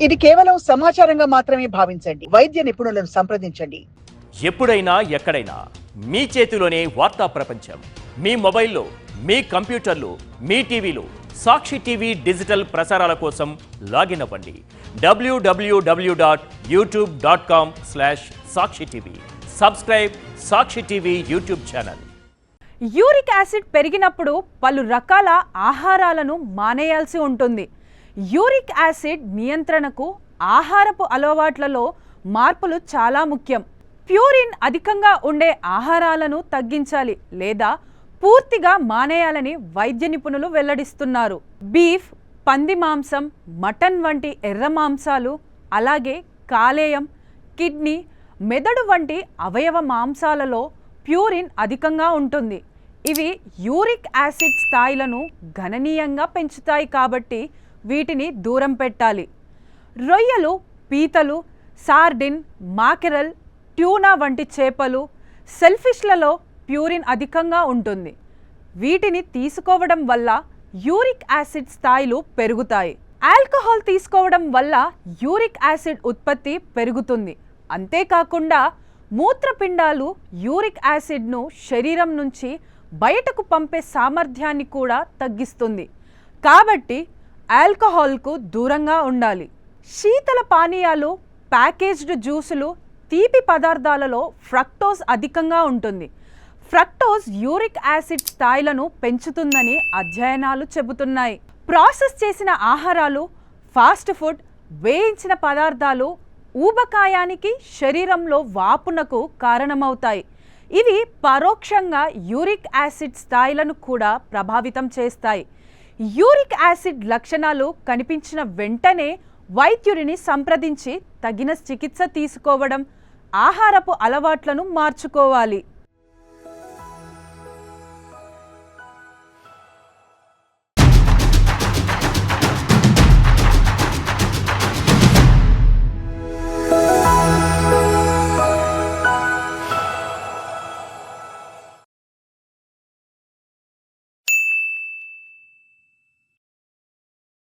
ఇది కేవలం సమాచారంగా మాత్రమే భావించండి. వైద్య నిపుణులను సంప్రదించండి. ఎప్పుడైనా ఎక్కడైనా మీ చేతిలోనే వార్తా ప్రపంచం. మీ మొబైల్లో, మీ కంప్యూటర్లో, మీ టీవీలో సాక్షి టీవీ డిజిటల్ ప్రసారాల కోసం లాగిన్ అవ్వండి. www.youtube.com/సాక్షి TV. Subscribe Sakshi TV YouTube channel. Uric acid పెరిగినప్పుడు పలు రకాల ఆహారాలను మానేయాల్సి ఉంటుంది. యూరిక్ యాసిడ్ నియంత్రణకు ఆహారపు అలవాట్లలో మార్పులు చాలా ముఖ్యం. ప్యూరిన్ అధికంగా ఉండే ఆహారాలను తగ్గించాలి లేదా పూర్తిగా మానేయాలని వైద్య నిపుణులు వెల్లడిస్తున్నారు. బీఫ్, పంది మాంసం, మటన్ వంటి ఎర్ర మాంసాలు, అలాగే కాలేయం, కిడ్నీ, మెదడు వంటి అవయవ మాంసాలలో ప్యూరిన్ అధికంగా ఉంటుంది. ఇవి యూరిక్ యాసిడ్ స్థాయిలను గణనీయంగా పెంచుతాయి కాబట్టి వీటిని దూరం పెట్టాలి. రొయ్యలు, పీతలు, సార్డిన్, మాకెరల్, ట్యూనా వంటి చేపలు, సెల్ఫిష్లలో ప్యూరిన్ అధికంగా ఉంటుంది. వీటిని తీసుకోవడం వల్ల యూరిక్ యాసిడ్ స్థాయిలు పెరుగుతాయి. ఆల్కహాల్ తీసుకోవడం వల్ల యూరిక్ యాసిడ్ ఉత్పత్తి పెరుగుతుంది. అంతేకాకుండా మూత్రపిండాలు యూరిక్ యాసిడ్ను శరీరం నుంచి బయటకు పంపే సామర్థ్యాన్ని కూడా తగ్గిస్తుంది. కాబట్టి ఆల్కహాల్కు దూరంగా ఉండాలి. శీతల పానీయాలు, ప్యాకేజ్డ్ జ్యూసులు, తీపి పదార్థాలలో ఫ్రక్టోజ్ అధికంగా ఉంటుంది. ఫ్రక్టోజ్ యూరిక్ యాసిడ్ స్థాయిలను పెంచుతుందని అధ్యయనాలు చెబుతున్నాయి. ప్రాసెస్ చేసిన ఆహారాలు, ఫాస్ట్ ఫుడ్, వేయించిన పదార్థాలు ఊబకాయానికి, శరీరంలో వాపునకు కారణమవుతాయి. ఇవి పరోక్షంగా యూరిక్ యాసిడ్ స్థాయిలను కూడా ప్రభావితం చేస్తాయి. యూరిక్ యాసిడ్ లక్షణాలు కనిపించిన వెంటనే వైద్యుడిని సంప్రదించి తగిన చికిత్స తీసుకోవడం, ఆహారపు అలవాట్లను మార్చుకోవాలి.